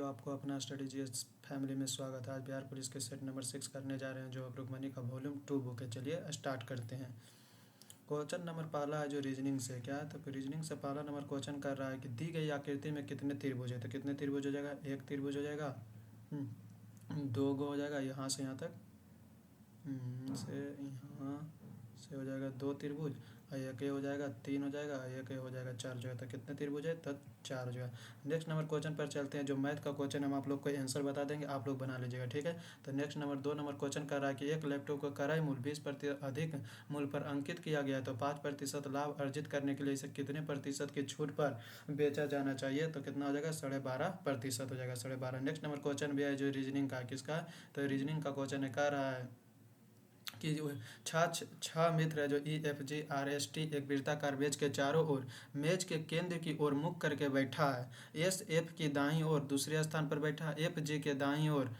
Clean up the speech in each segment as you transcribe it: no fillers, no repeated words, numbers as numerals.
भाइयों, आपको अपना स्टडी जीएस फैमिली में स्वागत है। आज बिहार पुलिस के सेट नंबर 6 करने जा रहे हैं, जो रुक्मणी का वॉल्यूम 2 बुक है। चलिए स्टार्ट करते हैं। क्वेश्चन नंबर पहला है जो रीजनिंग से क्या है, तो रीजनिंग से पहला नंबर क्वेश्चन कर रहा है कि दी गई आकृति में कितने त्रिभुज है। तो कितने त्रिभुज हो जाएगा, एक त्रिभुज हो जाएगा, दो गो हो जाएगा यहाँ से यहाँ तक, से यहाँ से हो जाएगा दो त्रिभुज, और एक ये हो जाएगा तीन हो जाएगा, एक ये हो जाएगा चार हो जाएगा। तो कितने त्रिभुज है, तो चार हो जाएगा। नेक्स्ट नंबर क्वेश्चन पर चलते हैं। जो मैथ का क्वेश्चन हम आप लोग को आंसर बता देंगे, आप लोग बना लीजिएगा, ठीक है। तो नेक्स्ट नंबर 2 नंबर क्वेश्चन कर रहा है कि एक लैपटॉप का क्रय मूल्य 20% अधिक मूल्य पर अंकित किया गया है, तो 5% लाभ अर्जित करने के लिए इसे कितने प्रतिशत की छूट पर बेचा जाना चाहिए। तो कितना हो जाएगा, 12.5% हो जाएगा, 12.5। नेक्स्ट नंबर क्वेश्चन भी है जो रीजनिंग का, किसका, तो रीजनिंग का क्वेश्चन है, कह रहा है कि जो छह मित्र है जो EFGRST एक वृत्ताकार मेज के चारों ओर मेज के केंद्र की ओर मुख करके बैठा है। SF की दाईं ओर दूसरे स्थान पर बैठा, FG के दाईं ओर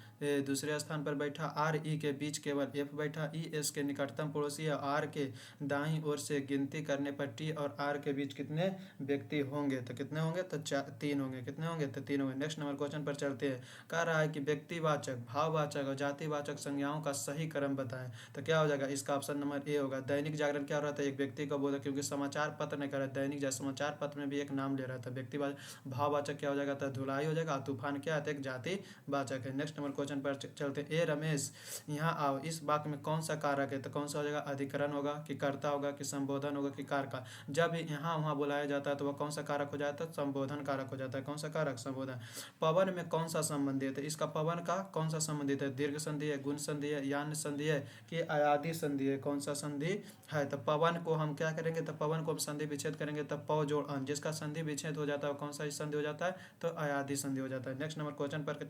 दूसरे स्थान पर बैठा, RE के बीच केवल F बैठा, ES के निकटतम पड़ोसी है, R के दाईं ओर से गिनती करने पर T और R के बीच कितने व्यक्ति होंगे। तो कितने होंगे, तो 3 होंगे। कितने होंगे, तो 3 होंगे। नेक्स्ट नंबर क्वेश्चन पर चलते हैं। कह रहा है कि व्यक्तिवाचक, भाववाचक और जातिवाचक संज्ञाओं का सही क्रम बताएं। तो क्या हो जाएगा, इसका ऑप्शन नंबर ए होगा। दैनिक जागरण क्या हो रहा था, एक व्यक्ति को बोला, क्योंकि समाचार पत्र ने कहा, दैनिक समाचार पत्र में भी एक नाम ले रहा था व्यक्तिवाचक। भाववाचक क्या हो जाएगा, तो धुलाई हो जाएगा। तूफान क्या है, एक जातिवाचक है। नेक्स्ट नंबर क्वेश्चन पर चलते। ए रमेश यहाँ आओ, इस वाक्य में कौन सा कारक है, तो कौन सा हो जाएगा, अधिकरण होगा कि कर्ता होगा कि संबोधन होगा कि कारक। जब यहाँ वहाँ बुलाया जाता है तो वह कौन सा कारक हो जाता है, संबोधन कारक हो जाता है। कौन सा कारक, संबोधन। पवन में कौन सा संबंधित है, इसका पवन का कौन सा संबंधित है, दीर्घ संधि है, गुण संधि है, यान संधि है कि अयादि संधि है। कौन सा संधि है, तो पवन को हम क्या करेंगे, तो पवन को हम संधि विच्छेद करेंगे, तब पव जोड़ अन, जिसका संधि विच्छेद हो जाता है कौन सा संधि हो जाता है, तो अयादि संधि हो जाता है। नेक्स्ट नंबर क्वेश्चन पर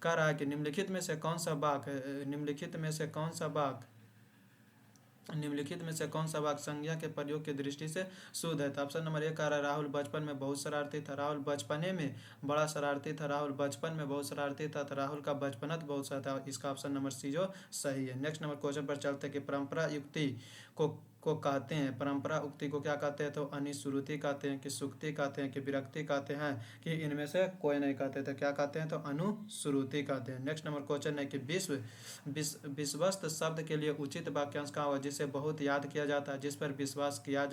कह रहा है कि निम्नलिखित में से कौन सा वाक्य, निम्नलिखित में से कौन सा वाक्य, निम्नलिखित में से कौन सा वाक्य संज्ञा के प्रयोग की दृष्टि से शुद्ध है। तो ऑप्शन नंबर एक आ रहा है, राहुल बचपन में बहुत शरारती था। राहुल बचपने में बड़ा शरारती था। राहुल बचपन में बहुत शरारती था, तो राहुल का बचपनत बहुत सा था। इसका ऑप्शन नंबर सी जो सही है। नेक्स्ट नंबर क्वेश्चन पर चलते हैं कि परंपरा युक्ति को कहते हैं, परंपरा उक्ति को क्या कहते हैं, तो अनुश्रुति कहते हैं कि सुक्ति कहते हैं कि विरक्ति कहते हैं कि इनमें से कोई नहीं कहते, तो क्या कहते हैं, तो अनुश्रुति कहते हैं। नेक्स्ट नंबर क्वेश्चन है कि विश्वस्त शब्द के लिए उचित वाक्यांश का हो, जिसे बहुत याद किया जाता है, जिस पर विश्वास किया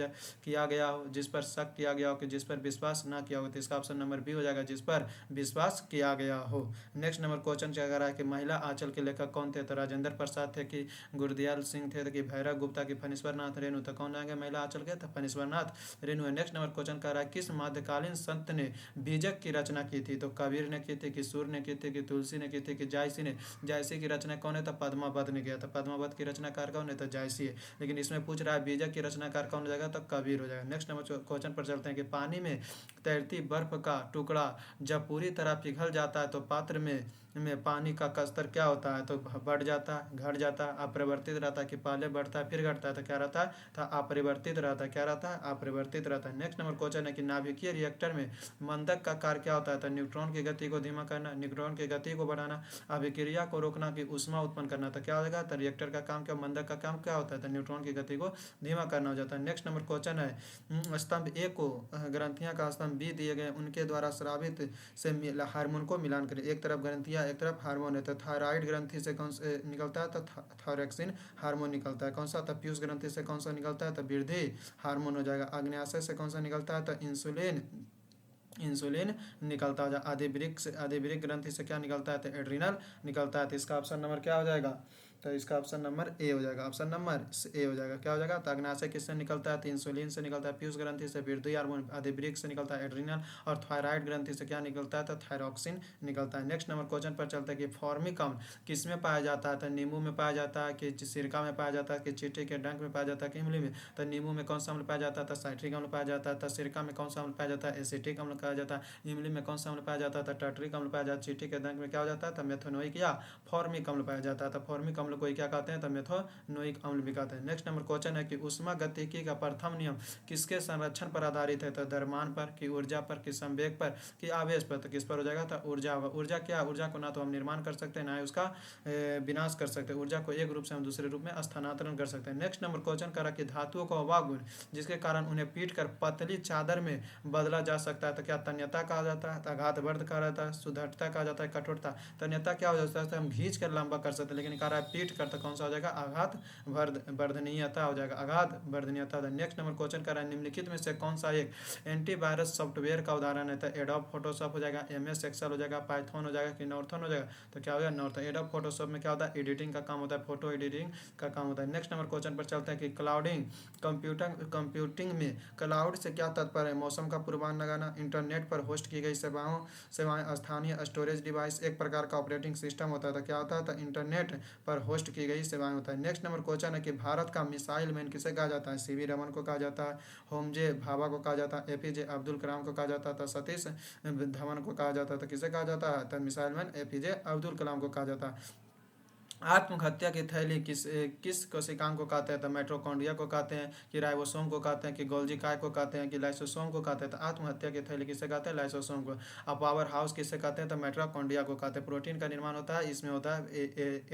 गया हो, जिस पर शक किया गया हो कि जिस पर विश्वास ना किया हो। तो इसका ऑप्शन नंबर बी हो जाएगा, जिस पर विश्वास किया गया हो। नेक्स्ट नंबर क्वेश्चन क्या कह रहा है कि महिला आंचल के लेखक कौन थे, तो राजेंद्र प्रसाद थे कि गुरदयाल सिंह थे कि भैरव गुप्ता की फणीश्वर नाथ रेणु। तो कौन आएंगे, महिला आंचल के, तो फणीश्वर नाथ रेणु है। नेक्स्ट नंबर क्वेश्चन कह रहा है किस मध्यकालीन संत ने बीजक की रचना की थी, तो कबीर ने की थी कि सूर ने की थी कि तुलसी ने की थी कि जायसी ने। जायसी की रचना कौन है, तो पद्मावत ने किया था। पद्मावत की रचनाकार कौन है, तो जायसी है। लेकिन इसमें पूछ रहा है बीजक की रचनाकार कौन हो जाएगा, तो कबीर हो जाएगा। नेक्स्ट नंबर क्वेश्चन पर चलते हैं कि पानी में तैरती बर्फ का टुकड़ा जब पूरी तरह पिघल जाता है तो पात्र में पानी का स्तर क्या होता है, तो बढ़ जाता है, घट जाता है, अपरिवर्तित रहता है कि पहले बढ़ता है फिर घटता है, तो क्या रहता है, तो अपरिवर्तित रहता है। क्या रहता है, अपरिवर्तित रहता है। नेक्स्ट नंबर क्वेश्चन है कि नाभिकीय रिएक्टर में मंदक का कार्य क्या होता है, तो न्यूट्रॉन की गति को धीमा करना, न्यूट्रॉन की गति को बढ़ाना, अभिक्रिया को रोकना कि ऊष्मा उत्पन्न करना। तो क्या होगा, तो रिएक्टर का काम क्या, मंदक का काम क्या होता है, तो न्यूट्रॉन की गति को धीमा करना हो जाता है। नेक्स्ट नंबर क्वेश्चन है स्तंभ ए को ग्रंथियां का स्तंभ बी दिए गए, उनके द्वारा स्रावित से हार्मोन को मिलान करें। एक तरफ ग्रंथियां एक तरफ हार्मोन है, तो थायराइड ग्रंथि से कौन से निकलता है, तो थायरोक्सिन हार्मोन निकलता है। कौन सा, तो पीयूष ग्रंथि से कौन सा निकलता है, तो वृद्धि हार्मोन हो जाएगा। अग्न्याशय से कौन सा निकलता है, तो इंसुलिन निकलता है। आदिवृक्क ग्रंथि से क्या निकलता है, तो एड्रिनल निकलता है। तो इसका ऑप्शन नंबर क्या हो जाएगा, तो इसका ऑप्शन नंबर ए हो जाएगा। ऑप्शन नंबर ए हो जाएगा। क्या हो जाएगा, तो अग्न्याशय किससे निकलता है, तो इंसुलिन से निकलता है। पीयूष ग्रंथि से वृद्धि हार्मोन, आदिवृक्क से निकलता है एड्रिनल, और थायराइड ग्रंथि से क्या निकलता है, तो थायरोक्सिन निकलता है। नेक्स्ट नंबर क्वेश्चन पर चलता है कि फॉर्मिक अम्ल किस में पाया जाता है, तो नींबू में पाया जाता है कि सिरका में पाया जाता है कि चींटी के डंक में पाया जाता है कि इमली में। तो नींबू में कौन सा अम्ल पाया जाता है, तो साइट्रिक अम्ल पाया जाता है। तो सिरका में कौन सा अम्ल पाया जाता है, एसिटिक अम्ल पाया जाता है। इमली में कौन सा अम्ल पाया जाता है, तो टार्टरिक अम्ल पाया जाता है। चींटी के डंक में क्या हो जाता है, तो मेथनोइक या फॉर्मिक अम्ल पाया जाता है। तो फॉर्मिक अम्ल को क्या कहते हैं, तो मेथोनोइक अम्ल भी कहते हैं। नेक्स्ट नंबर क्वेश्चन है कि ऊष्मागतिकी का प्रथम नियम किसके संरक्षण पर आधारित है, तो द्रव्यमान पर, कि ऊर्जा पर, कि संवेग पर, कि आवेश पर, तो किस पर हो जाएगा, तो ऊर्जा होगा। ऊर्जा क्या, ऊर्जा को ना तो हम निर्माण कर सकते हैं ना ही उसका विनाश कर सकते हैं। ऊर्जा को एक रूप से हम दूसरे रूप में स्थानांतरण कर सकते हैं। नेक्स्ट नंबर क्वेश्चन करा कि धातुओं का वह गुण जिसके कारण उन्हें पीट कर पतली चादर में बदला जा सकता है, तो क्या तन्यता कहा जाता है, आघातवर्ध कहा जाता है, सुदृढ़ता कहा जाता है, कठोरता। तन्यता क्या हो जाता है, हम खींच कर लंबा कर सकते हैं, लेकिन कह रहा है पीट कर, तो कौन सा हो जाएगा, आघात वर्धनीयता हो जाएगा, आघात वर्धनीयता। नेक्स्ट नंबर क्वेश्चन कर रहा है निम्नलिखित में से कौन सा एक एंटीवायरस सॉफ्टवेयर का उदाहरण है, तो एडोब फोटोशॉप हो जाएगा, MS एक्सेल हो जाएगा, पाइथन हो जाएगा, कि नॉर्थन हो जाएगा, तो क्या हो जाएगा नॉर्थन। एडोब फोटोशॉप में क्या होता है, एडिटिंग का काम होता है, फोटो एडिटिंग का काम होता है। नेक्स्ट नंबर क्वेश्चन पर चलते हैं कि क्लाउडिंग कंप्यूटिंग में क्लाउड से क्या तात्पर्य है, मौसम का पूर्वानुमान लगाना, इंटरनेट पर होस्ट की गई सेवाएं, स्थानीय स्टोरेज डिवाइस एक प्रकार का ऑपरेटिंग सिस्टम होता है, तो क्या होता है, तो इंटरनेट पर होस्ट की गई सेवाएं होता है। नेक्स्ट नंबर क्वेश्चन है कि भारत का मिसाइल मैन किसे कहा जाता है, CV रमन को कहा जाता है, होमजे भाभा को कहा जाता है, APJ अब्दुल कलाम को कहा जाता है, तो सतीश धवन को कहा जाता है, तो किसे कहा जाता है, तो missile man APJ Abdul Kalam को कहा जाता है। आत्महत्या की थैली किस कोशिकांग को कहते हैं, तो माइटोकॉन्ड्रिया को कहते हैं, कि राइबोसोम को कहते हैं, कि गोल्जी काय को कहते हैं, कि लाइसोसोम को कहते हैं। तो आत्महत्या की थैली किसे कहते हैं, लाइसोसोम को। अब पावर हाउस किसे कहते हैं, तो माइटोकॉन्ड्रिया को कहते हैं। प्रोटीन का निर्माण होता है, इसमें होता है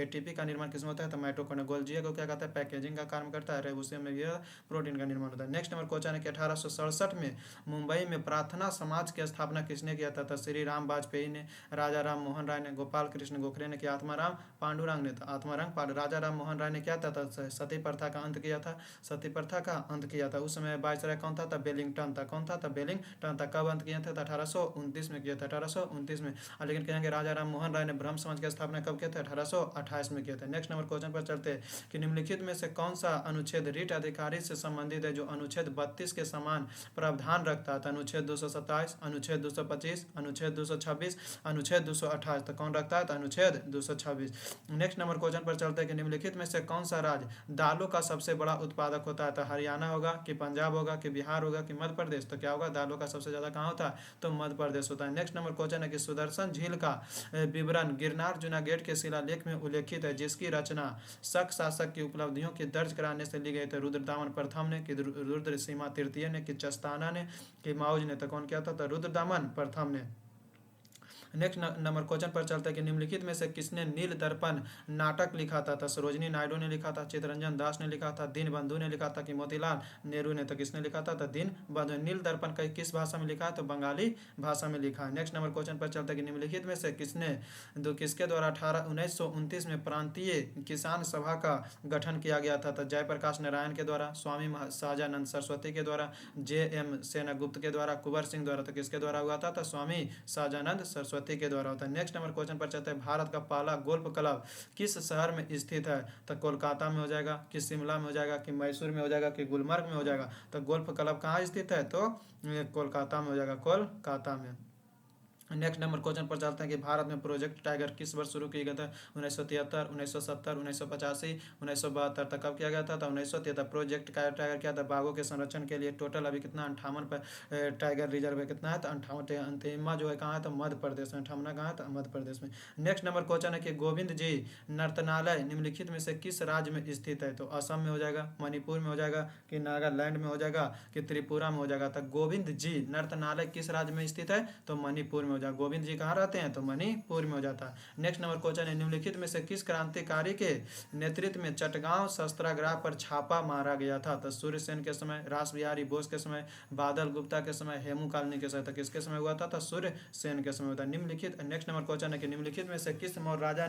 ATP का निर्माण किसमें होता है, तो माइटोकॉन्ड्रिया। गोल्जी को क्या कहते हैं, पैकेजिंग का काम करता है, राइबोसोम में भी प्रोटीन का निर्माण होता है। नेक्स्ट नंबर क्वेश्चन है कि 1867 में मुंबई में प्रार्थना समाज की स्थापना किसने किया था, तो श्री राम वाजपेयी ने, राजा राम मोहन राय ने, गोपाल कृष्ण गोखले ने, कि आत्माराम पांडुरंग ने। तो आत्माराम राजा राम मोहन राय ने क्या था, सती प्रथा का अंत किया था, सती प्रथा का अंत किया था। उस समय वायसराय कौन था, बेलिंगटन था। कौन था, बेलिंगटन था। कब अंत किया था, 1829 में किया था, 1829 में। लेकिन कहेंगे राजा राम मोहन राय ने ब्रह्म समाज की स्थापना कब किया था, 1828 में किया था। नेक्स्ट नंबर क्वेश्चन पर चलते हैं कि निम्नलिखित में से कौन सा अनुच्छेद रीट अधिकारी से संबंधित है जो अनुच्छेद 32 के समान प्रावधान रखता है, अनुच्छेद 227, अनुच्छेद 225, अनुच्छेद 226, अनुच्छेद 228, तो कौन रखता है, तो अनुच्छेद 226। नेक्स्ट नंबर क्वेश्चन पर चलते हैं कि निम्नलिखित में से कौन सा राज्य दालों का सबसे बड़ा उत्पादक होता है, तो हरियाणा होगा, कि पंजाब होगा, कि बिहार होगा, कि मध्य प्रदेश। तो क्या होगा, दालों का सबसे ज्यादा कहाँ होता है, तो मध्य प्रदेश होता है। नेक्स्ट नंबर क्वेश्चन है कि सुदर्शन झील का विवरण गिरनार जूनागढ़ के शिलालेख में उल्लेखित है, जिसकी रचना शक शासक की उपलब्धियों की दर्ज कराने से ली गई। तो रुद्रदामन प्रथम ने, कि रुद्र सीमा तृतीय ने, कि चस्ताना ने, कि माउज ने। तो कौन क्या था, तो रुद्रदामन प्रथम ने। नेक्स्ट नंबर क्वेश्चन पर चलता है कि निम्नलिखित में से किसने नील दर्पण नाटक लिखा था, तो सरोजनी नायडू ने लिखा था, चित्तरंजन दास ने लिखा था, दीनबंधु ने लिखा था, कि मोतीलाल नेहरू ने। तो किसने लिखा था, तो दीनबंधु। नील दर्पण का किस भाषा में लिखा है, तो बंगाली भाषा में लिखा है। नेक्स्ट नंबर क्वेश्चन पर चलता है कि निम्नलिखित में से किसके द्वारा 1929 में प्रांतीय किसान सभा का गठन किया गया था, तो जयप्रकाश नारायण के द्वारा, स्वामी सहजानंद सरस्वती के द्वारा, JM सेनगुप्त के द्वारा, कुंवर सिंह द्वारा। तो किसके द्वारा हुआ था, तो स्वामी सहजानंद सरस्वती के द्वारा होता है। नेक्स्ट नंबर क्वेश्चन पर चलते हैं भारत का पहला गोल्फ क्लब किस शहर में स्थित है, तो कोलकाता में हो जाएगा, कि शिमला में हो जाएगा, कि मैसूर में हो जाएगा, कि गुलमर्ग में हो जाएगा। तो गोल्फ क्लब कहाँ स्थित है, तो कोलकाता में हो जाएगा, कोलकाता में। नेक्स्ट नंबर क्वेश्चन पर चलते हैं कि भारत में प्रोजेक्ट टाइगर किस वर्ष शुरू किया गया था, 1973, 1970, 1985, 1972। तक कब किया गया था, तो 1973। प्रोजेक्ट टाइगर क्या था, बाघों के संरक्षण के लिए। टोटल अभी कितना 58 पर टाइगर रिजर्व है, कितना है, तो 58। अंतिमा जो है कहाँ है, तो मध्य प्रदेश में। 58 कहाँ है, तो मध्य प्रदेश में। नेक्स्ट नंबर क्वेश्चन है कि गोविंद जी नर्तनालय निम्नलिखित में से किस राज्य में स्थित है, तो असम में हो जाएगा, मणिपुर में हो जाएगा, कि नागालैंड में हो जाएगा, कि त्रिपुरा में हो जाएगा। तो गोविंद जी नर्तनालय किस राज्य में स्थित है, तो मणिपुर में। गोविंद जी कहाँ रहते हैं, तो मणिपुर में हो जाता है। नेक्स्ट नंबर क्वेश्चन है निम्नलिखित में से किस क्रांतिकारी के नेतृत्व में चटगांव शस्त्रागार पर छापा मारा गया था, तो सूर्यसेन के समय, रास बिहारी बोस के समय, बादल गुप्ता के समय, हेमू कालनी के समय। तो किसके समय हुआ था, तो सूर्यसेन के समय होता है। निम्नलिखित नेक्स्ट नंबर क्वेश्चन है कि निम्नलिखित में से किस मौर्य राजा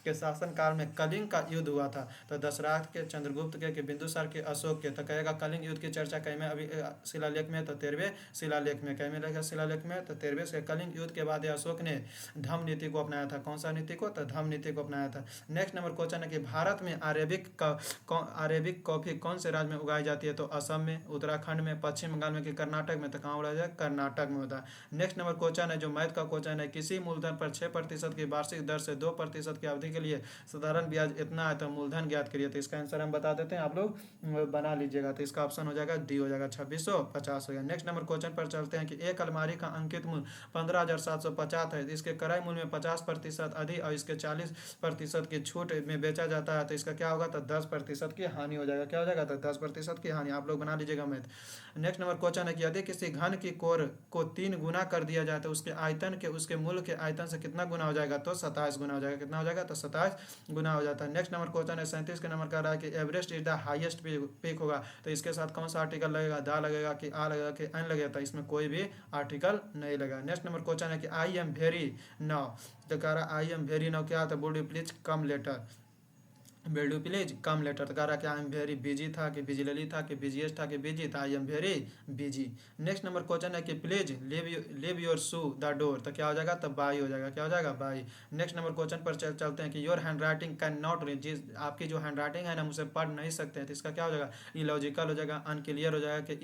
के शासनकाल में कलिंग का युद्ध हुआ था, तो दशरथ के, चंद्रगुप्त के, बिंदुसार के, अशोक के। तो कहेगा कलिंग युद्ध की चर्चा कहीं में अभी शिलालेख में, तो 13वें शिलालेख में। कहीं में लगेगा शिलालेख में, तो 13वें से। कलिंग युद्ध के बाद अशोक ने धम्म नीति को अपनाया था। कौन सा नीति को, तो धम्म नीति को अपनाया था। नेक्स्ट नंबर क्वेश्चन है कि भारत में अरेबिक कॉफी कौन से राज्य में उगाई जाती है, तो असम में, उत्तराखंड में, पश्चिम बंगाल में, कि कर्नाटक में। तो कहाँ उगाया जाए, कर्नाटक में होता है। नेक्स्ट नंबर क्वेश्चन है जो मैथ का क्वेश्चन है, किसी मूलधन पर 6% की वार्षिक दर से 2% की अवधि के लिए साधारण ब्याज इतना है, तो मूलधन ज्ञात करिए। तो इसका आंसर हम बता देते हैं, आप लोग बना लीजिएगा। तो इसका ऑप्शन हो जाएगा डी, हो जाएगा 2650 हो गया। नेक्स्ट नंबर क्वेश्चन पर चलते हैं कि एक अलमारी का अंकित मूल्य 15,000 1750 है, इसके क्रय मूल्य में 50% अधिक और इसके 40% की छूट में बेचा जाता है, तो इसका क्या होगा, तो 10% की हानि हो जाएगा। क्या हो जाएगा, तो 10% की हानि। आप लोग बना लीजिएगा मैथ। नेक्स्ट नंबर क्वेश्चन है कि यदि किसी घन की कोर को 3 गुना कर दिया जाए तो उसके आयतन के उसके मूल के आयतन से कितना गुना हो जाएगा, तो 27 गुना हो जाएगा। कितना हो जाएगा, तो 27 गुना हो जाता है। नेक्स्ट नंबर क्वेश्चन है 37 के नंबर का रहा है कि Everest is the highest peak होगा, तो इसके साथ कौन सा आर्टिकल लगेगा, दा लगेगा कि आ लगेगा कि एन लगेगा, तो इसमें कोई भी आर्टिकल नहीं लगेगा। नेक्स्ट नंबर क्वेश्चन है कि आई एम वेरी नाउ, तो कह रहा आई एम वेरी नाउ क्या था, would you please come later, will you please come later, तो कह रहा कि आई एम वेरी बिजी था कि बिजली था कि बिजीएस्ट था कि बिजी था, I am very busy. Next number question है कि please leave your shoe the door, तो क्या हो जाएगा, तो बाई हो जाएगा। क्या हो जाएगा, बाई। नेक्स्ट नंबर क्वेश्चन पर चलते हैं कि your hand writing can not read, जिस आपकी जो हैंड राइटिंग है ना, मुझसे पढ़ नहीं सकते हैं, तो इसका क्या हो जाएगा, इलॉजिकल हो जाएगा, अनक्लियर हो जाएगा कि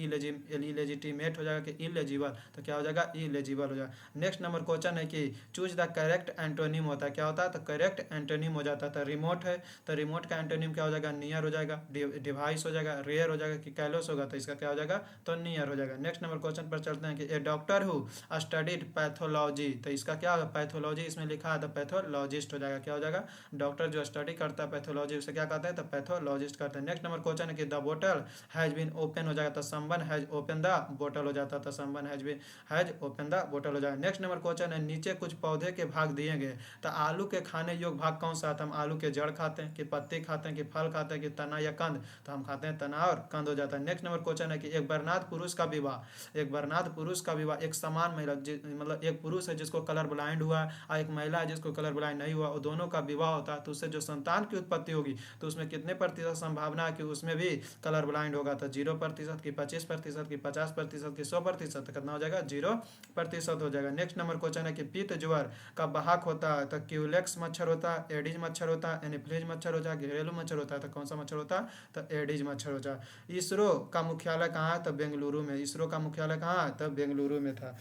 इलेजिटिमेट हो जाएगा कि इलेजिबल, तो क्या हो जाएगा, इलेजिबल हो जाएगा। नेक्स्ट नंबर क्वेश्चन है कि चूज द करेक्ट एंटोनिम होता है, क्या होता है, तो करेक्ट एंटोनिम हो जाता है। रिमोट है तो रिमोट का एंटोनिम क्या हो जाएगा, नियर हो जाएगा। डिवाइस हो जाएगा, रेयर हो जाएगा कि कैलोस होगा, तो इसका क्या हो जाएगा, तो नियर हो जाएगा। नेक्स्ट नंबर क्वेश्चन पर चलते हैं कि ए डॉक्टर हु स्टडीड पैथोलॉजी, तो इसका क्या होगा, पैथोलॉजी इसमें लिखा है तो पैथोलॉजिस्ट हो जाएगा। क्या हो जाएगा, डॉक्टर जो स्टडी करता है पैथोलॉजी उसे क्या कहते हैं, तो पैथोलॉजिस्ट कहते हैं। नेक्स्ट नंबर क्वेश्चन है कि the bottle has been open हो जाएगा, तो someone has open the bottle हो जाता है, तो someone has open the bottle हो जाएगा। नेक्स्ट नंबर क्वेश्चन है नीचे कुछ पौधे के भाग दिए गए, तो आलू के खाने योग्य भाग कौन सा आता है, हम आलू के जड़ खाते हैं कि पत्ती खाते हैं कि फल खाते हैं कि तना या कंद, तो हम खाते हैं तना और कंद हो जाता है। नेक्स्ट नंबर क्वेश्चन है कि एक बर्नाद पुरुष का विवाह, एक बर्नाद पुरुष का विवाह एक समान महिला मतलब एक पुरुष है जिसको कलर ब्लाइंड हुआ और एक महिला है जिसको कलर ब्लाइंड नहीं हुआ, और दोनों का विवाह होता है, तो उससे जो संतान की उत्पत्ति होगी तो उसमें कितने प्रतिशत संभावना है कि उसमें भी कलर ब्लाइंड होगा, तो 0% की 25% की 50% की 100%, कितना हो जाएगा, 0% हो जाएगा। नेक्स्ट नंबर क्वेश्चन है कि पीत ज्वर का वाहक होता है, तो क्यूलेक्स मच्छर होता है, एडिज मच्छर होता है, एनिफ्लूएंजा मच्छर होता है, घरेलू मच्छर होता है, तो कौन सा मच्छर होता है, तो एडिज मच्छर होता है। इसरो का मुख्यालय कहाँ है, तो बेंगलुरु में। इसरो का मुख्यालय कहाँ है, तो बेंगलुरु में था।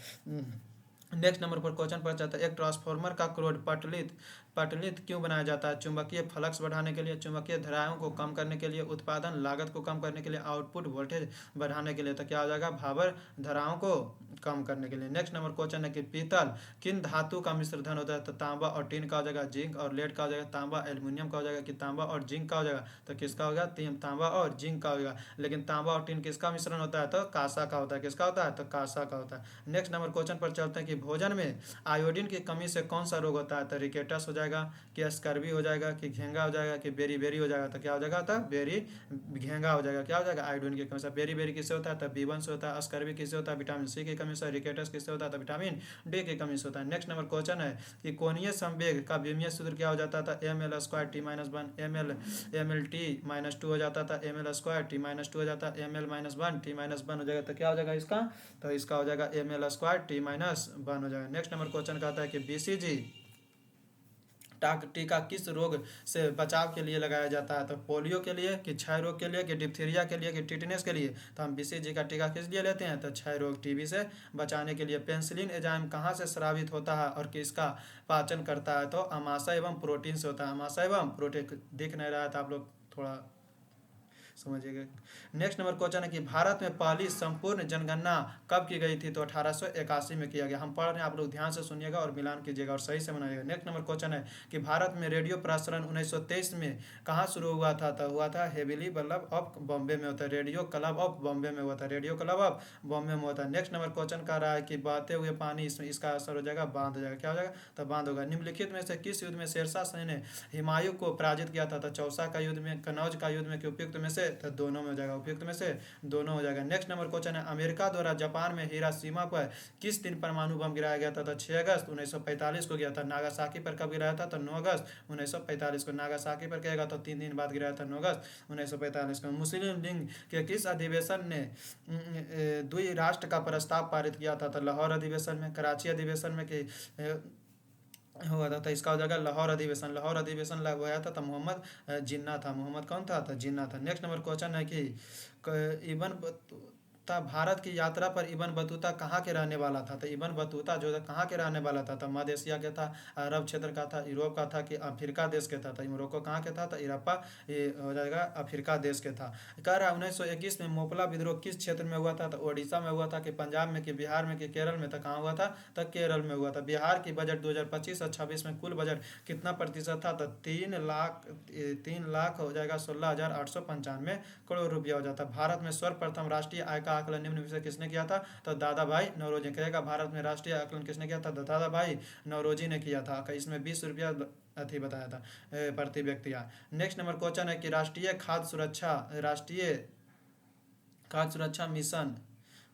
नेक्स्ट नंबर पर क्वेश्चन पर जाता है एक ट्रांसफार्मर का क्रोड पटलित क्यों बनाया जाता है, चुंबकीय फ्लक्स बढ़ाने के लिए, चुंबकीय धाराओं को कम करने के लिए, उत्पादन लागत को कम करने के लिए, आउटपुट वोल्टेज बढ़ाने के लिए, तो क्या हो जाएगा, भाबर धाराओं को कम करने के लिए। नेक्स्ट नंबर क्वेश्चन है कि पीतल किन धातु का मिश्र धन होता है, तो तांबा और टीन का हो जाएगा, जिंक और लेड का हो जाएगा, तांबा एल्यूमिनियम का हो जाएगा कि तांबा और जिंक का हो जाएगा, तो किसका होगा, तांबा और जिंक का होगा। लेकिन तांबा और टीन किसका मिश्रण होता है, तो कांसा का होता है। किसका होता है, तो कांसा का होता है। नेक्स्ट नंबर क्वेश्चन पर चलते हैं कि भोजन में आयोडीन की कमी से कौन सा रोग होता है, तो रिकेटस हो जाएगा कि स्कर्वी हो जाएगा कि घेंगा हो जाएगा कि बेरी बेरी हो जाएगा, तो क्या हो जाएगा, तो बेरी घेंगा हो जाएगा। क्या हो जाएगा, आयोडीन की कमी से। बेरी बेरी किससे होता है, तो B1 से होता है। स्कर्वी किससे होता है, विटामिन सी की कमी से। रिकेटस किससे होता है, तो विटामिन डी की कमी से होता है। नेक्स्ट नंबर क्वेश्चन है कि कोणीय संवेग का विमीय सूत्र क्या हो जाता था, ml² t-1 ml t-2 हो जाता था, ml² t-2 हो जाता है, ml-1 t-1 हो जाएगा, तो क्या हो जाएगा इसका, तो इसका हो जाएगा ml² t-1 हो जाएगा। नेक्स्ट नंबर क्वेश्चन कहता है कि BCG टीका किस रोग से बचाव के लिए लगाया जाता है, तो पोलियो के लिए कि क्षय रोग के लिए कि डिप्थीरिया के लिए कि टिटनेस के लिए, तो हम BCG का टीका किस लिए लेते हैं, तो क्षय रोग टीबी से बचाने के लिए। पेंसिलिन एंजाइम कहाँ से स्रावित होता है और किसका पाचन करता है, तो अमाशय एवं प्रोटीन से होता है। अमाशय एवं प्रोटीन दिख नहीं रहा था, आप लोग थोड़ा समझिएगा। नेक्स्ट नंबर क्वेश्चन है कि भारत में पहली संपूर्ण जनगणना कब की गई थी, तो 1881 में किया गया। हम पढ़ रहे हैं, आप लोग ध्यान से सुनिएगा और मिलान कीजिएगा और सही से बनाइएगा। नेक्स्ट नंबर क्वेश्चन है कि भारत में रेडियो प्रसारण 1923 में कहाँ शुरू हुआ था, तो हुआ था हेविली बल्लभ ऑफ बॉम्बे में होता है, रेडियो क्लब ऑफ बॉम्बे में होता है, रेडियो क्लब ऑफ बॉम्बे में होता है। नेक्स्ट नंबर क्वेश्चन कह रहा है कि बहते हुए पानी इसमें इसका असर हो जाएगा, बांध हो जाएगा। क्या हो जाएगा, तो बांध होगा। निम्नलिखित में से किस युद्ध में शेरशाह शाह ने हुमायूं को पराजित किया था, तो चौसा का युद्ध में, कनौज का युद्ध में, कि उपयुक्त में से, तो दोनों में हो जाएगा, उपयुक्त में से दोनों हो जाएगा। नेक्स्ट नंबर क्वेश्चन है अमेरिका द्वारा जापान में हिरोशिमा पर किस दिन परमाणु बम गिराया गया था, तो 6 अगस्त 1945 को गया था। नागासाकी पर कब गिराया था, तो 9 अगस्त 1945 को। नागासाकी पर क्या गया, तो 3 दिन बाद गिराया था, 9 अगस्त 1945 को। मुस्लिम लीग के किस अधिवेशन ने द्विराष्ट्र का प्रस्ताव पारित किया था, तो लाहौर अधिवेशन में, कराची अधिवेशन में कि हुआ था, तो इसका हो जाएगा लाहौर अधिवेशन। लाहौर अधिवेशन हुआ था, तो मोहम्मद जिन्ना था। मोहम्मद कौन था, तो जिन्ना था। नेक्स्ट नंबर क्वेश्चन है कि इबन था भारत की यात्रा पर इब्न बतूता कहाँ के रहने वाला था? तो इब्न बतूता जो है कहाँ के रहने वाला था? तो मध्य एशिया के था, अरब क्षेत्र का था, यूरोप का था कि अफ्रीका देश के था? तो मोरक्को कहाँ के था? तो यूरोपा, ये हो जाएगा अफ्रीका देश के था। कह रहा है 1921 में मोपला विद्रोह किस क्षेत्र में हुआ था? तो ओडिशा में हुआ था कि पंजाब में कि बिहार में कि केरल में? तो कहाँ हुआ था? तो केरल में हुआ था। बिहार की बजट 2025 और 26 में कुल बजट कितना प्रतिशत था? तो 3 लाख हो जाएगा 16,895 करोड़ रुपया हो जाता है। भारत में सर्वप्रथम राष्ट्रीय आय का आकलन निम्न में से किसने किया था? तो दादा भाई नौरोजी। कहेगा भारत में राष्ट्रीय आकलन किसने किया था? तो दादा भाई नौरोजी ने किया था। इसमें 20 रुपया अथी बताया था प्रति व्यक्ति आय। नेक्स्ट नंबर क्वेश्चन है कि राष्ट्रीय खाद्य सुरक्षा मिशन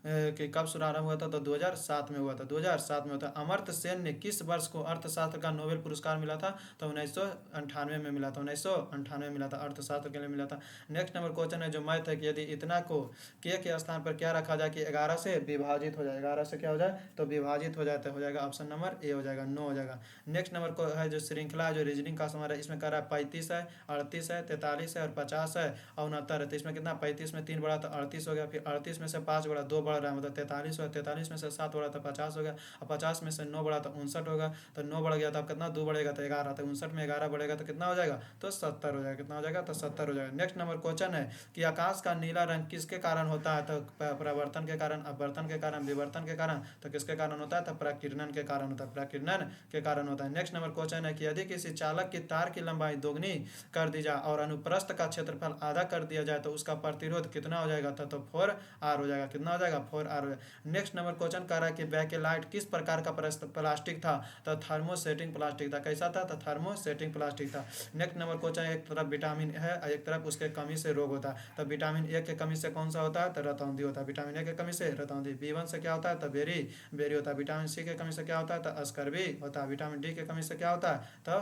कि कब शुभारंभ हुआ था? तो 2007 में हुआ था। 2007 में हुआ था। अमर्त्य सेन ने किस वर्ष को अर्थशास्त्र का नोबेल पुरस्कार मिला था? तो 1998 में मिला था। 1998 में मिला था, अर्थशास्त्र के लिए मिला था। नेक्स्ट नंबर क्वेश्चन है जो मैथ है कि यदि इतना को के स्थान पर क्या रखा जाए कि 11 से विभाजित हो जाए? 11 से क्या हो जाए? तो विभाजित हो जाए, तो हो जाएगा ऑप्शन नंबर ए हो जाएगा, 9 हो जाएगा। नेक्स्ट नंबर को है जो श्रृंखला है जो रीजनिंग का समय है, इसमें कह रहा है 35 है, 38 है, 43 है और 50 है और 69 है। तो इसमें कितना? 35 में 3 बढ़ा तो 38 हो गया, फिर 38 में से 5 बढ़ा 2 बढ़ रहा है मतलब 43 हुआ, 43 में से 7 बढ़ा तो 50 हो गया और 50 में से 9 बढ़ा तो 59 होगा। तो 9 बढ़ गया तो अब कितना? 2 बढ़ेगा तो 11, तो 59 में 11 बढ़ेगा तो कितना हो जाएगा? तो 70 हो जाएगा। कितना हो जाएगा? तो 70 हो जाएगा। नेक्स्ट नंबर क्वेश्चन है कि आकाश का नीला रंग किसके कारण होता है? तो प्रवर्तन के कारण, अपवर्तन के कारण, विवर्तन के कारण। तो किसके कारण होता है? तो प्रकीर्णन के कारण होता है, प्रकीर्णन के कारण होता है। नेक्स्ट नंबर क्वेश्चन है कि यदि किसी चालक की तार की लंबाई दोगुनी कर दी जाए और अनुप्रस्थ का क्षेत्रफल आधा कर दिया जाए तो उसका प्रतिरोध कितना हो जाएगा? तो 4R हो जाएगा। कितना हो जाएगा? 4R हो जाएगा। नेक्स्ट नंबर क्वेश्चन कर रहा है कि बैकेलाइट किस प्रकार का प्लास्टिक था? तो थर्मोसेटिंग प्लास्टिक था। कैसा था? तो थर्मोसेटिंग प्लास्टिक था। नेक्स्ट नंबर क्वेश्चन, एक तरफ विटामिन है और एक तरफ उसके कमी से रोग होता है। तो विटामिन ए के कमी से कौन सा होता है? तो रतौंधी होता है। विटामिन ए के कमी से रतौंधी। B1 से क्या होता है? तो बेरी होता है। विटामिन सी के कमी से क्या होता है? तो अस्कर्बी होता है। विटामिन डी के कमी से क्या होता है? तो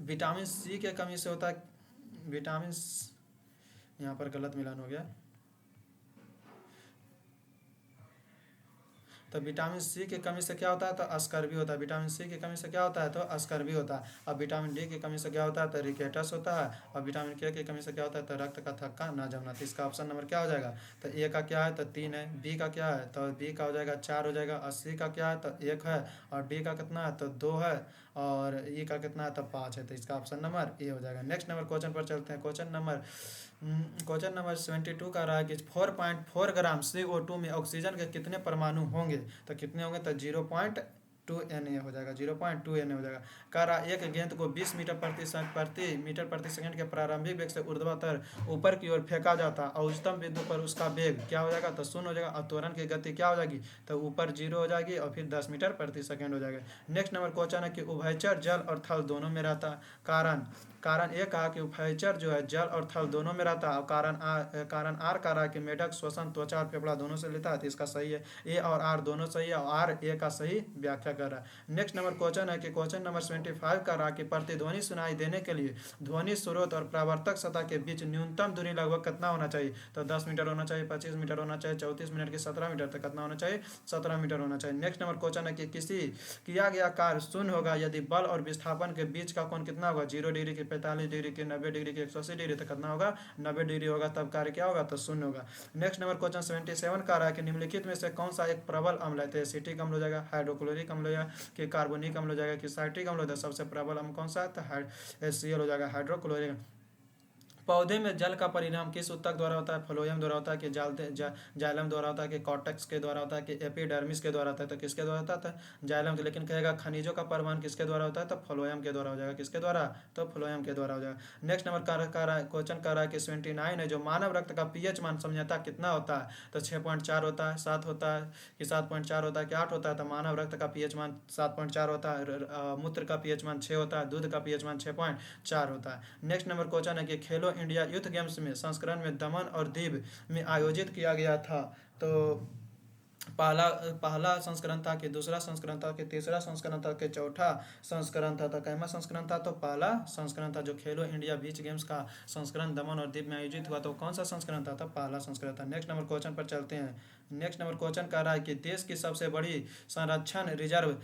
विटामिन सी के कमी से होता है विटामिन, यहाँ पर गलत मिलान हो गया। तो विटामिन सी की कमी से क्या होता है? तो अस्कर्बी होता है। विटामिन सी की कमी से क्या होता है? तो अस्कर्बी होता है। अब विटामिन डी की कमी से क्या होता है? तो रिकेटस होता है। और विटामिन के की कमी से क्या होता है? तो रक्त का थक्का ना जमना। तो इसका ऑप्शन नंबर क्या हो जाएगा? तो ए का क्या है? तो 3 है। बी का क्या है? तो बी का हो जाएगा 4 हो जाएगा। और सी का क्या है? तो 1 है। और डी का कितना है? तो 2 है। और ई का कितना है? तो 5 है। तो इसका ऑप्शन नंबर ए हो जाएगा। नेक्स्ट नंबर क्वेश्चन पर चलते हैं। क्वेश्चन नंबर 72 का रहा है कि 4.4 ग्राम CO2 में ऑक्सीजन के कितने परमाणु होंगे? तो कितने होंगे? तो 0.2 Na हो जाएगा। 0.2 Na हो जाएगा। कह रहा एक गेंद को 20 मीटर प्रति सेकंड के प्रारंभिक वेग से ऊर्ध्वाधर ऊपर की ओर फेंका जाता है और उच्चतम बिंदु पर उसका वेग क्या हो जाएगा? तो 0 हो जाएगा। और त्वरण की गति क्या हो जाएगी? तो ऊपर 0 हो जाएगी और फिर 10 मीटर प्रति सेकंड हो जाएगा। नेक्स्ट नंबर क्वेश्चन है कि उभयचर जल और थल दोनों में रहता है। कारण ये कहा कि उभयचर जो है जल और थल दोनों में रहता है। और कारण आर कह रहा है कि मेढक श्वसन त्वचा और फेफड़ा दोनों से लेता है। तो इसका सही है। ए और आर दोनों सही है और आर ए का सही व्याख्या कर रहा है। नेक्स्ट नंबर क्वेश्चन है कि क्वेश्चन नंबर 75 का रहा कि प्रतिध्वनि सुनाई देने के लिए ध्वनि स्रोत और परावर्तक सतह के बीच न्यूनतम दूरी लगभग कितना होना चाहिए? तो 10 मीटर होना चाहिए, 25 मीटर होना चाहिए, 34 मिनट की 17 मीटर तक कितना होना चाहिए? 17 मीटर होना चाहिए। नेक्स्ट नंबर क्वेश्चन है कि किसी किया गया कार्य शून्य होगा यदि बल और विस्थापन के बीच का कोण कितना होगा? 0 डिग्री की, 45 डिग्री की, 90 डिग्री की, 180 डिग्री तक कितना होगा? 90 डिग्री होगा। तब कार्य क्या होगा? तो शून्य होगा। नेक्स्ट नंबर क्वेश्चन 77 का रहा है कि निम्नलिखित में से कौन सा एक प्रबल अम्ल है? तो एसिटिक अम्ल हो जाएगा, हाइड्रोक्लोरिक अम्ल हो जाएगा, कि कार्बोनिक अम्ल हो जाएगा, कि साइट्रिक अम्ल हो जाएगा। सबसे प्रबल अम्ल कौन सा है? तो HCl हो जाएगा, हाइड्रोक्लोरिक। पौधे में जल का परिणाम किस ऊतक द्वारा होता है? फ्लोएम द्वारा होता है, कि जाइलम द्वारा होता है, कि कॉर्टेक्स के द्वारा होता है, कि एपिडर्मिस के द्वारा होता है? तो किसके द्वारा होता है? तो जाइलम के। लेकिन कहेगा खनिजों का परिवहन किसके द्वारा होता है? तो फ्लोएम के द्वारा हो जाएगा। किसके द्वारा? तो फ्लोएम के द्वारा हो जाएगा। नेक्स्ट नंबर क्वेश्चन कर रहा है कि 29 है जो मानव रक्त का पीएच मान समझौता कितना होता है? तो 6.4 होता है, 7 होता है, कि 7.4 होता है, कि 8 होता है? तो मानव रक्त का पीएच मान 7.4 होता है। मूत्र का पीएच मान 6 होता है। दूध का पीएच मान 6.4 होता है। नेक्स्ट नंबर क्वेश्चन है कि खेलो इंडिया यूथ गेम्स में संस्करण में दमन और दीव में आयोजित किया गया था। तो पहला संस्करण था, कि दूसरा संस्करण था, कि तीसरा संस्करण था, कि चौथा संस्करण था? तो कैमा संस्करण था? तो पहला संस्करण था। जो खेलो इंडिया बीच गेम्स का संस्करण दमन और दीव में आयोजित हुआ तो कौन सा संस्करण था? तो पहला संस्करण था। नेक्स्ट नंबर क्वेश्चन पर चलते हैं। नेक्स्ट नंबर क्वेश्चन कह रहा है कि देश की सबसे बड़ी संरक्षण रिजर्व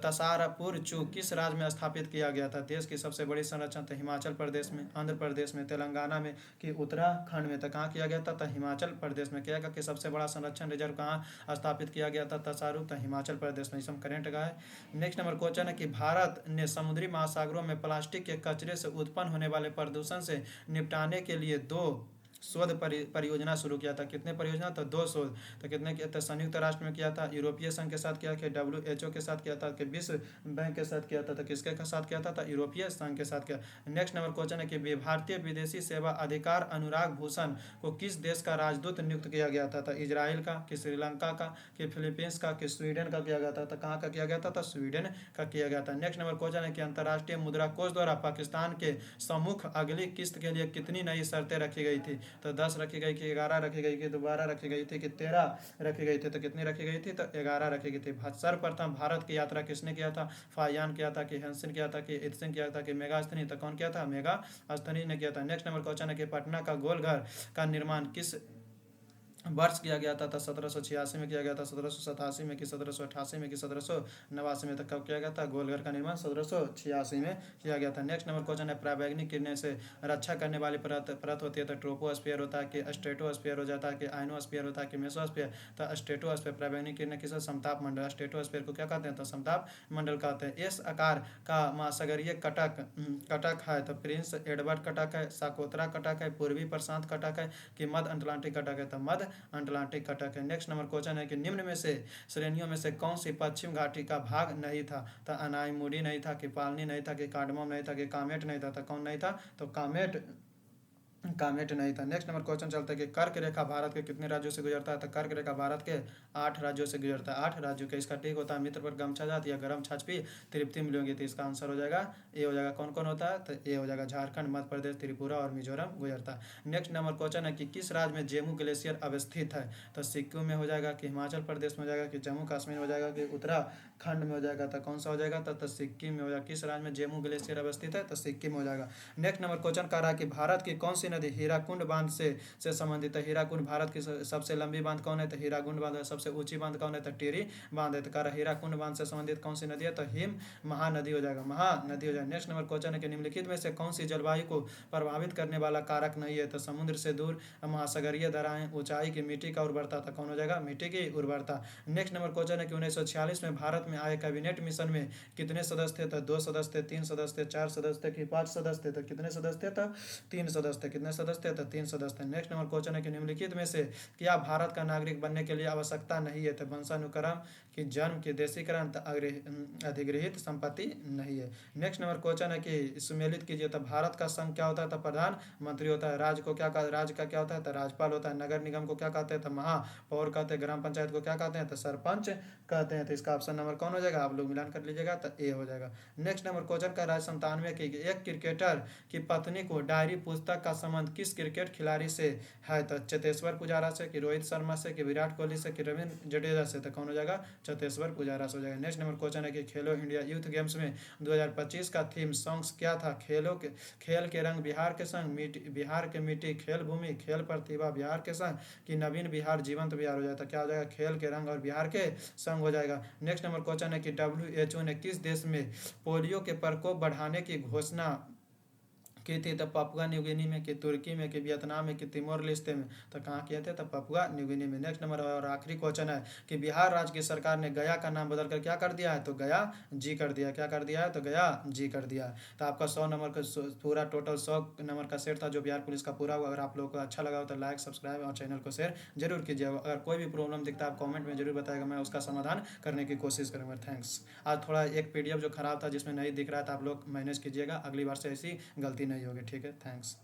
तसारपुर चू किस राज्य में स्थापित किया गया था। देश की सबसे बड़ी संरक्षण तो हिमाचल प्रदेश में, आंध्र प्रदेश में, तेलंगाना में कि उत्तराखंड में। तो कहाँ किया गया था, तो हिमाचल प्रदेश में किया गया। कि सबसे बड़ा संरक्षण रिजर्व कहाँ स्थापित किया गया था, तसारू, तो हिमाचल प्रदेश में। इसमें करेंट का है। नेक्स्ट नंबर क्वेश्चन है कि भारत ने समुद्री महासागरों में प्लास्टिक के कचरे से उत्पन्न होने वाले प्रदूषण से निपटाने के लिए 2 शोध परियोजना शुरू किया था। कितने परियोजना, तो 2 शोध। तो कितने किया था, संयुक्त राष्ट्र में किया था, यूरोपीय संघ के साथ किया, कि WHO के साथ किया था, कि विश्व बैंक के साथ किया था। तो किसके साथ किया था, तो यूरोपीय संघ के साथ किया। नेक्स्ट नंबर क्वेश्चन है कि भारतीय विदेशी सेवा अधिकार अनुराग भूषण को किस देश का राजदूत नियुक्त किया गया था। तो इजराइल का, कि श्रीलंका का, कि फिलीपींस का, कि स्वीडन का किया गया था। तो कहाँ का किया गया था, तो स्वीडन का किया गया था। नेक्स्ट नंबर क्वेश्चन है कि अंतर्राष्ट्रीय मुद्रा कोष द्वारा पाकिस्तान के सम्मुख अगली किस्त के लिए कितनी नई शर्तें रखी गई थी। तो 10 रखी गई, कि 11 रखी गई, कि 12 रखी गई थी, कि 13 रखी गई थी। तो कितनी रखी गई थी, तो 11 रखी गई थी। सर्वप्रथम भारत की यात्रा किसने किया था, फायान किया था, कि हेंसन किया था, कि इत्सिंग किया था, कि मेगास्थनी। तो कौन किया था, मेगास्थनी ने किया था। नेक्स्ट नंबर क्वेश्चन है कि पटना का गोलघर का निर्माण किस वर्ष किया गया था। 1786 में किया गया था, 1787 में, कि 1788 में, कि 1789 में। तक कब किया गया था, गोलघर का निर्माण 1786 में किया गया था। नेक्स्ट नंबर क्वेश्चन है पराबैंगनी किरणें से रक्षा करने वाली परत होती है। तो ट्रोपोस्फीयर होता है, कि स्ट्रेटोस्फीयर हो जाता है, कि आयनोस्फीयर होता है, कि मेसोस्फीयर। तो स्ट्रेटोस्फीयर पराबैंगनी किरणें किस समताप मंडल, स्ट्रेटोस्फीयर को क्या कहते हैं, तो समताप मंडल कहते हैं। इस आकार का महासागरीय कटक है। तो प्रिंस एडवर्ड कटक है, साकोत्रा कटक है, पूर्वी प्रशांत कटक है, कि मध्य अटलांटिक कटक है। तो मध्य अटलांटिक कटक है। नेक्स्ट नंबर क्वेश्चन है कि निम्न में से श्रेणियों में से कौन सी पश्चिम घाटी का भाग नहीं था। तो अनाईमुडी नहीं था, कि पालनी नहीं था, कि कार्डमम नहीं था, कि कामेट नहीं था। तो कौन नहीं था, तो कामेट नहीं था। नेक्स्ट नंबर क्वेश्चन चलता है कि कर्क रेखा भारत के कितने राज्यों से गुजरता है। तो कर्क रेखा भारत के 8 राज्यों से गुजरता है, 8 राज्यों के। इसका ठीक होता है मित्र पर गमछा जात, या गरम छाछ पी तृप्ति मिलेंगी। तो इसका आंसर हो जाएगा ए हो जाएगा। कौन कौन होता है, तो ए हो जाएगा झारखंड, मध्य प्रदेश, त्रिपुरा और मिजोरम गुजरता है। नेक्स्ट नंबर क्वेश्चन है कि किस राज्य में जेमू ग्लेशियर अवस्थित है। तो सिक्किम में हो जाएगा, कि हिमाचल प्रदेश में हो जाएगा, कि जम्मू कश्मीर में हो जाएगा, कि उत्तराखंड में हो जाएगा। तो कौन सा हो जाएगा, तो सिक्किम में हो जाएगा। किस राज्य में जेमू ग्लेशियर अवस्थित है, तो सिक्किम में हो जाएगा। नेक्स्ट नंबर क्वेश्चन कह रहा है कि भारत की कौन सी नदी हीराकुंड बांध से संबंधित है। हीराकुंड भारत की सबसे लंबी बांध कौन है, तो हीराकुंड बांध है। सबसे ऊंची बांध कौन है, तो टिहरी बांध है। तो कह रहा है हीराकुंड बांध से संबंधित कौन सी नदी है, तो हिम महानदी हो जाएगा, महानदी हो जाएगा। नेक्स्ट नंबर क्वेश्चन है कि निम्नलिखित में से कौन सी जलवायु को प्रभावित करने वाला कारक नहीं है। तो समुद्र से दूर, महासागरीय धाराएं, ऊंचाई की मिट्टी का उर्वरता। तो कौन हो जाएगा, मिट्टी की उर्वरता। नेक्स्ट नंबर क्वेश्चन है कि 1946 में भारत में आए कैबिनेट मिशन में कितने सदस्य थे। तो 2 सदस्य थे, 3 सदस्य थे, 4 सदस्य थे, कि 5 सदस्य थे। तो कितने सदस्य थे, तो 3 सदस्य थे। कितने सदस्य थे, तो 3 सदस्य थे। नेक्स्ट नंबर क्वेश्चन है कि निम्नलिखित में से क्या भारत का नागरिक बनने के लिए आवश्यकता नहीं है। तो वंशानुक्रम, कि जन्म, की देशीकरण, अधिग्रहित संपत्ति नहीं है। नेक्स्ट नंबर क्वेश्चन है कि सुमेलित कीजिए। तो भारत का संघ क्या होता है, तो प्रधानमंत्री होता है। राज्य को क्या, राज्य का क्या होता है, तो राज्यपाल होता है। नगर निगम को क्या कहते हैं, तो महापौर कहते हैं। ग्राम पंचायत को क्या कहते हैं, तो सरपंच कहते हैं। तो इसका ऑप्शन नंबर कौन हो जाएगा, आप लोग मिलान कर लीजिएगा, तो ए हो जाएगा। नेक्स्ट नंबर क्वेश्चन का राज्य 97 की एक क्रिकेटर की पत्नी को डायरी पुस्तक का संबंध किस क्रिकेट खिलाड़ी से है। तो चेतेश्वर पुजारा से, कि रोहित शर्मा से, कि विराट कोहली से, कि रविंद्र जडेजा से। तो कौन हो जाएगा, चेतेश्वर पुजारा से हो जाएगा। नेक्स्ट नंबर क्वेश्चन है कि खेलो इंडिया यूथ गेम्स में 2025 का थीम सॉन्ग्स क्या था। खेल के रंग बिहार के संग, बिहार के मिट्टी, खेल भूमि, खेल प्रतिभा बिहार के संग, कि नवीन बिहार, जीवंत बिहार हो जाएगा। तो क्या हो जाएगा, खेल के रंग और बिहार के संग हो जाएगा। नेक्स्ट नंबर क्वेश्चन है कि WHO ने किस देश में पोलियो के प्रकोप बढ़ाने की घोषणा की थी। तो पापुआ न्यू गिनी में, कि तुर्की में, कि वियतनाम में, कि तिमोर लेस्ते में। तो कहाँ किए थे, तो पापुआ न्यू गिनी में। नेक्स्ट नंबर और आखिरी क्वेश्चन है कि बिहार राज्य की सरकार ने गया का नाम बदलकर क्या कर दिया है, तो गया जी कर दिया। क्या कर दिया है, तो गया जी कर दिया। तो आपका 100 नंबर का पूरा टोटल 100 नंबर का सेट था जो बिहार पुलिस का पूरा हुआ। अगर आप लोगों को अच्छा लगा हो तो लाइक, सब्सक्राइब और चैनल को शेयर जरूर कीजिए। अगर कोई भी प्रॉब्लम दिखता है आप कमेंट में जरूर बताएगा, मैं उसका समाधान करने की कोशिश करूँगा। थैंक्स। आज थोड़ा एक PDF जो खराब था जिसमें नहीं दिख रहा था, आप लोग मैनेज कीजिएगा। अगली बार से ऐसी गलती नहीं होगी, ठीक है। थैंक्स।